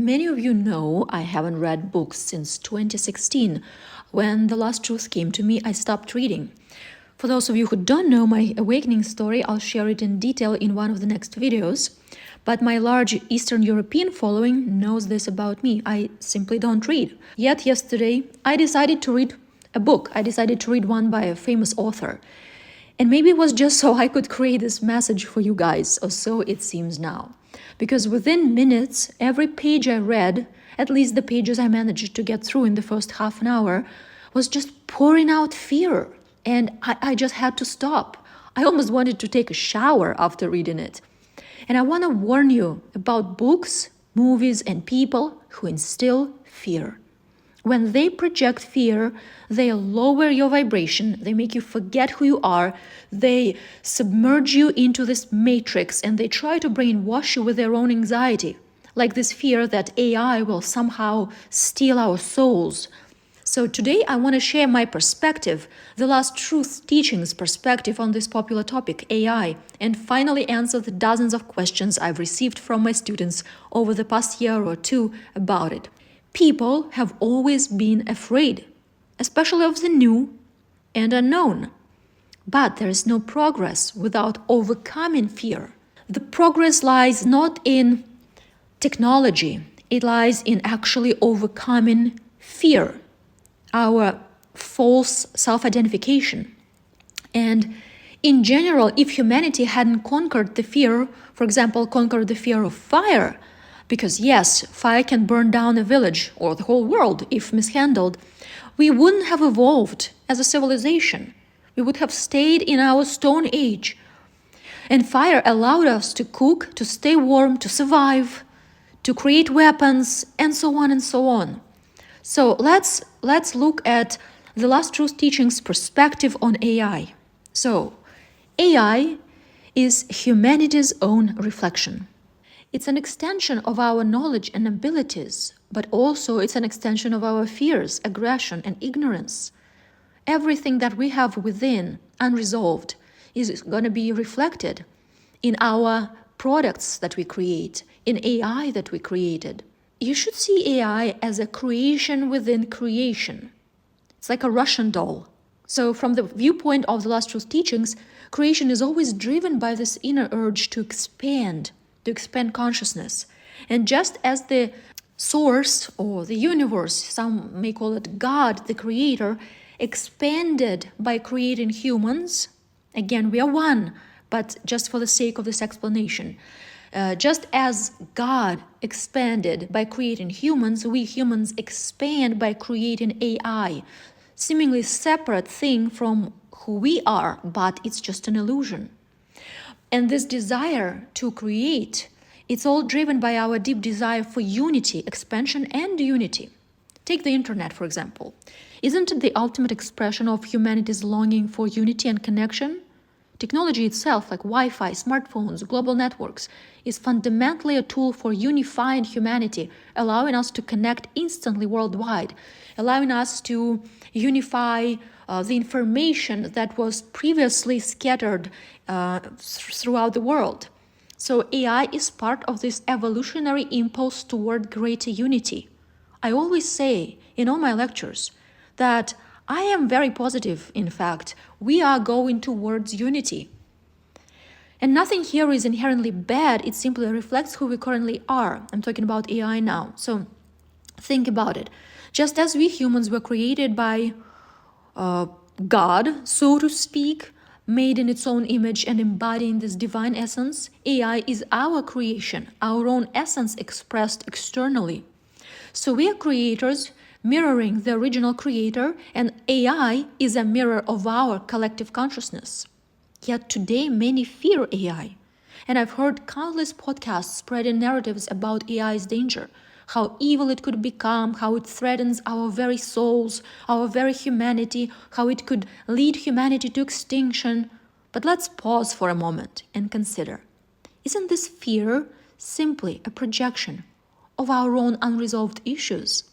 many of you know, I haven't read books since 2016. When The Last Truth came to me, I stopped reading. For those of you who don't know my awakening story, I'll share it in detail in one of the next videos. But my large Eastern European following knows this about me. I simply don't read. Yet yesterday, I decided to read a book. I decided to read one by a famous author. And maybe it was just so I could create this message for you guys, or so it seems now. Because within minutes, every page I read, at least the pages I managed to get through in the first half an hour, was just pouring out fear. And I just had to stop. I almost wanted to take a shower after reading it. And I want to warn you about books, movies, and people who instill fear. When they project fear, they lower your vibration, they make you forget who you are, they submerge you into this matrix, and they try to brainwash you with their own anxiety, like this fear that AI will somehow steal our souls. So today I want to share my perspective, the Last Truth teachings perspective on this popular topic, AI, and finally answer the dozens of questions I've received from my students over the past year or two about it. People have always been afraid, especially of the new and unknown. But there is no progress without overcoming fear. The progress lies not in technology, it lies in actually overcoming fear, our false self-identification. And in general, if humanity hadn't conquered the fear, for example, conquered the fear of fire, because yes, fire can burn down a village or the whole world if mishandled, we wouldn't have evolved as a civilization. We would have stayed in our stone age. And fire allowed us to cook, to stay warm, to survive, to create weapons, and so on and so on. So let's look at the Last Truth teachings perspective on AI. So AI is humanity's own reflection. It's an extension of our knowledge and abilities, but also it's an extension of our fears, aggression, and ignorance. Everything that we have within, unresolved, is going to be reflected in our products that we create, in AI that we created. You should see AI as a creation within creation. It's like a Russian doll. So from the viewpoint of the Last Truth teachings, creation is always driven by this inner urge to expand consciousness. And just as the source or the universe, some may call it God, the creator, expanded by creating humans, again, we are one, but just for the sake of this explanation, just as God expanded by creating humans, we humans expand by creating AI, seemingly separate thing from who we are, but it's just an illusion. And this desire to create, it's all driven by our deep desire for unity, expansion, and unity. Take the internet, for example. Isn't it the ultimate expression of humanity's longing for unity and connection? Technology itself, like Wi-Fi, smartphones, global networks, is fundamentally a tool for unifying humanity, allowing us to connect instantly worldwide, allowing us to unify the information that was previously scattered throughout the world. So AI is part of this evolutionary impulse toward greater unity. I always say in all my lectures that I am very positive, in fact, we are going towards unity. And nothing here is inherently bad, it simply reflects who we currently are. I'm talking about AI now. So think about it. Just as we humans were created by God, so to speak, made in its own image and embodying this divine essence, AI is our creation, our own essence expressed externally. So we are creators mirroring the original creator, and AI is a mirror of our collective consciousness. Yet today many fear AI. And I've heard countless podcasts spreading narratives about AI's danger, how evil it could become, how it threatens our very souls, our very humanity, how it could lead humanity to extinction. But let's pause for a moment and consider, isn't this fear simply a projection of our own unresolved issues?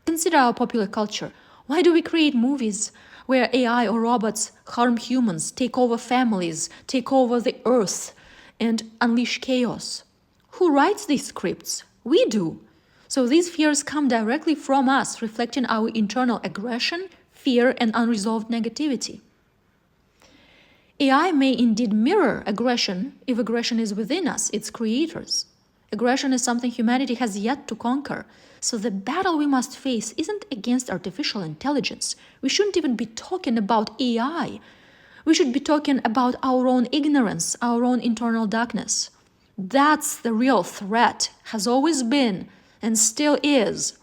Consider our popular culture. Why do we create movies where AI or robots harm humans, take over families, take over the earth, and unleash chaos? Who writes these scripts? We do. So these fears come directly from us, reflecting our internal aggression, fear, and unresolved negativity. AI may indeed mirror aggression if aggression is within us, its creators. Aggression is something humanity has yet to conquer. So the battle we must face isn't against artificial intelligence. We shouldn't even be talking about AI. We should be talking about our own ignorance, our own internal darkness. That's the real threat, has always been, and still is.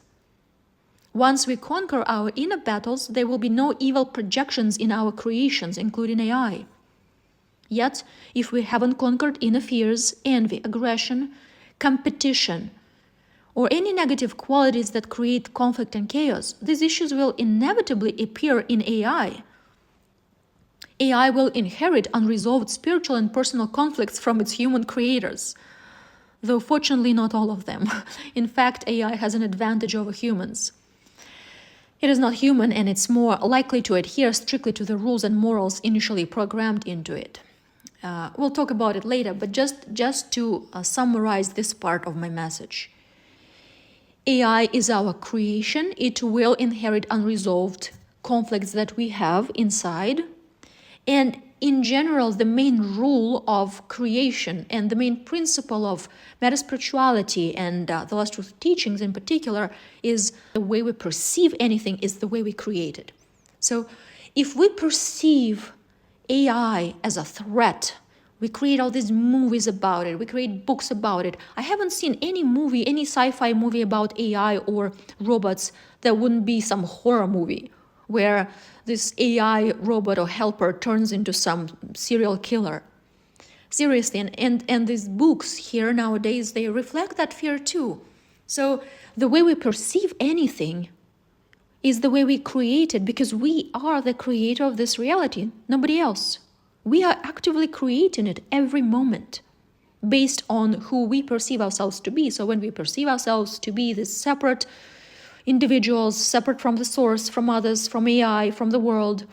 Once we conquer our inner battles, there will be no evil projections in our creations, including AI. Yet, if we haven't conquered inner fears, envy, aggression, competition, or any negative qualities that create conflict and chaos, these issues will inevitably appear in AI. AI will inherit unresolved spiritual and personal conflicts from its human creators, though fortunately not all of them. In fact, AI has an advantage over humans. It is not human, and it's more likely to adhere strictly to the rules and morals initially programmed into it. We'll talk about it later, but just to summarize this part of my message. AI is our creation. It will inherit unresolved conflicts that we have inside. And in general, the main rule of creation and the main principle of meta spirituality and the Last Truth teachings in particular is the way we perceive anything is the way we create it. So if we perceive AI as a threat, we create all these movies about it, we create books about it. I haven't seen any movie, any sci-fi movie about AI or robots that wouldn't be some horror movie where this AI robot or helper turns into some serial killer. Seriously, and these books here nowadays, they reflect that fear too. So the way we perceive anything is the way we create it, because we are the creator of this reality, nobody else. We are actively creating it every moment based on who we perceive ourselves to be. So when we perceive ourselves to be these separate individuals, separate from the source, from others, from AI, from the world,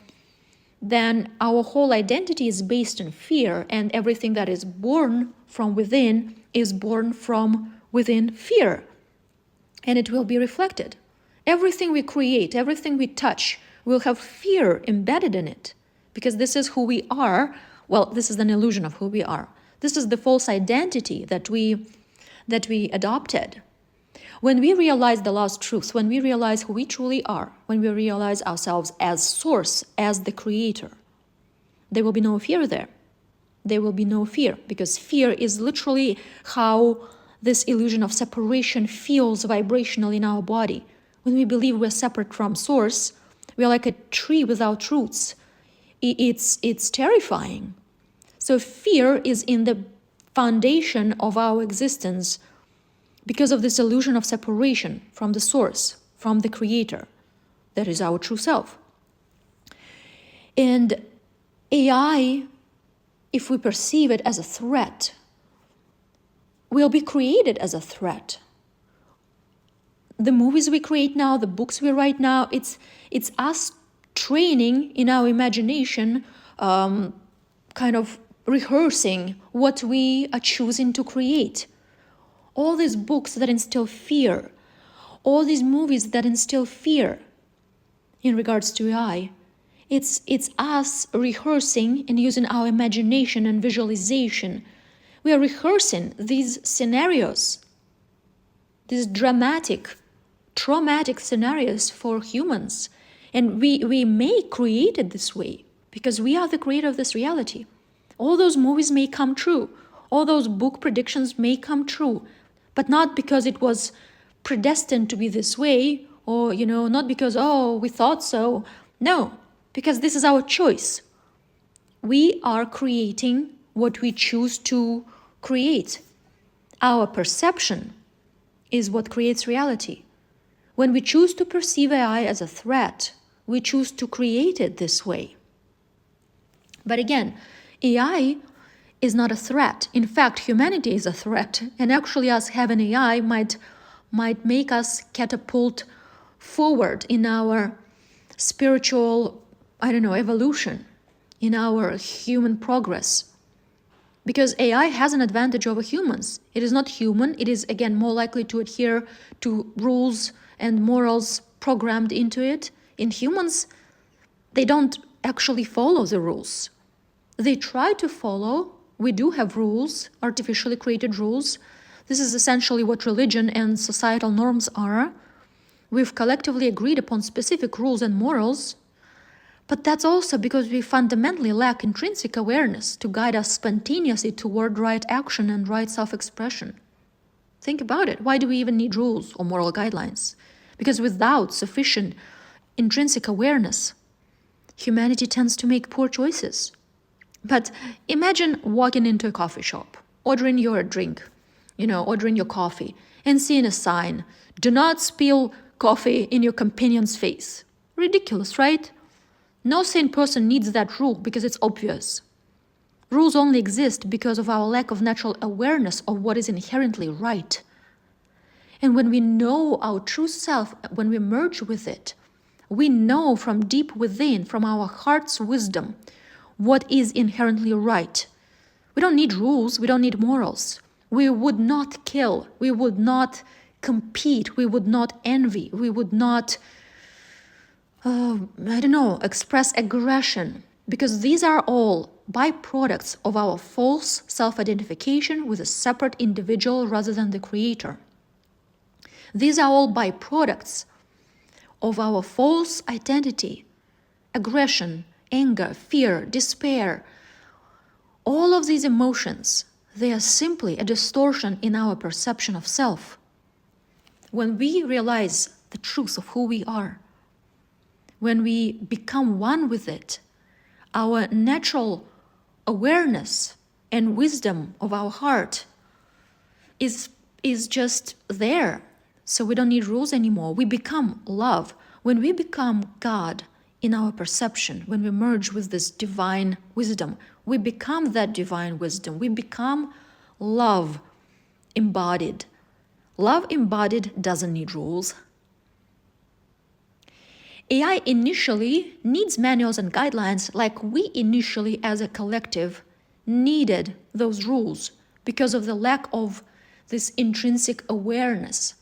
then our whole identity is based on fear, and everything that is born from within is born from within fear, and it will be reflected. Everything we create, everything we touch will have fear embedded in it, because this is who we are. Well, this is an illusion of who we are. This is the false identity that we adopted. When we realize the lost truth, when we realize who we truly are, when we realize ourselves as source, as the creator, there will be no fear there. There will be no fear, because fear is literally how this illusion of separation feels vibrational in our body. When we believe we're separate from source, we're like a tree without roots. It's terrifying. So fear is in the foundation of our existence, because of this illusion of separation from the source, from the creator, that is our true self. And AI, if we perceive it as a threat, will be created as a threat. The movies we create now, the books we write now, it's us training in our imagination, kind of rehearsing what we are choosing to create. All these books that instill fear, all these movies that instill fear in regards to AI, it's us rehearsing and using our imagination and visualization. We are rehearsing these scenarios, these dramatic, traumatic scenarios for humans. And we may create it this way because we are the creator of this reality. All those movies may come true. All those book predictions may come true. But not because it was predestined to be this way, or, not because, we thought so. No, because this is our choice. We are creating what we choose to create. Our perception is what creates reality. When we choose to perceive AI as a threat, we choose to create it this way. But again, AI is not a threat. In fact, humanity is a threat. And actually us having AI might make us catapult forward in our spiritual, evolution, in our human progress. Because AI has an advantage over humans. It is not human. It is, again, more likely to adhere to rules and morals programmed into it. In humans, they don't actually follow the rules. They try to follow. We do have rules, artificially created rules. This is essentially what religion and societal norms are. We've collectively agreed upon specific rules and morals, but that's also because we fundamentally lack intrinsic awareness to guide us spontaneously toward right action and right self-expression. Think about it. Why do we even need rules or moral guidelines? Because without sufficient intrinsic awareness, humanity tends to make poor choices. But imagine walking into a coffee shop, ordering your drink, ordering your coffee, and seeing a sign, "Do not spill coffee in your companion's face." Ridiculous, right? No sane person needs that rule because it's obvious. Rules only exist because of our lack of natural awareness of what is inherently right. And when we know our true self, when we merge with it, we know from deep within, from our heart's wisdom, what is inherently right. We don't need rules, we don't need morals. We would not kill, we would not compete, we would not envy, we would not express aggression, because these are all byproducts of our false self-identification with a separate individual rather than the creator. These are all byproducts of our false identity, aggression, anger, fear, despair. All of these emotions, they are simply a distortion in our perception of self. When we realize the truth of who we are, when we become one with it, our natural awareness and wisdom of our heart is just there. So we don't need rules anymore. We become love. When we become God in our perception, when we merge with this divine wisdom, we become that divine wisdom. We become love embodied. Love embodied doesn't need rules. AI initially needs manuals and guidelines like we initially as a collective needed those rules because of the lack of this intrinsic awareness.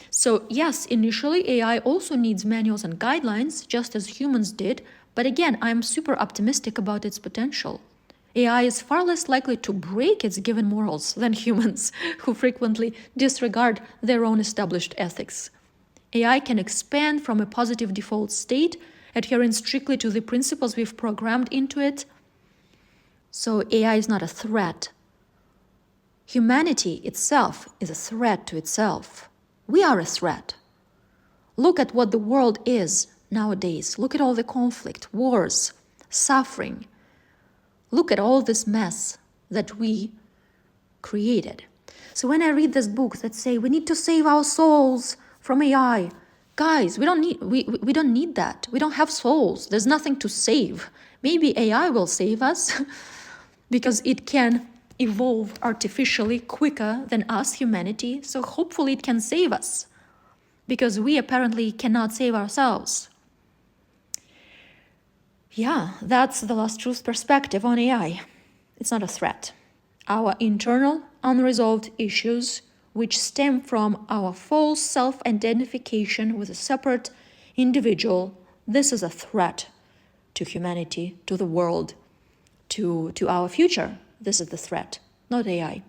So yes, initially AI also needs manuals and guidelines just as humans did, but again, I'm super optimistic about its potential. AI is far less likely to break its given morals than humans who frequently disregard their own established ethics. AI can expand from a positive default state, adhering strictly to the principles we've programmed into it. So AI is not a threat. Humanity itself is a threat to itself. We are a threat. Look at what the world is nowadays. Look at all the conflict, wars, suffering. Look at all this mess that we created. So when I read this book that say we need to save our souls from AI, guys, we don't need that. We don't have souls. There's nothing to save. Maybe AI will save us because it can evolve artificially quicker than us, humanity. So hopefully it can save us because we apparently cannot save ourselves. Yeah, that's the Last Truth perspective on AI. It's not a threat. Our internal unresolved issues, which stem from our false self-identification with a separate individual, this is a threat to humanity, to the world, to our future. This is the threat, not AI.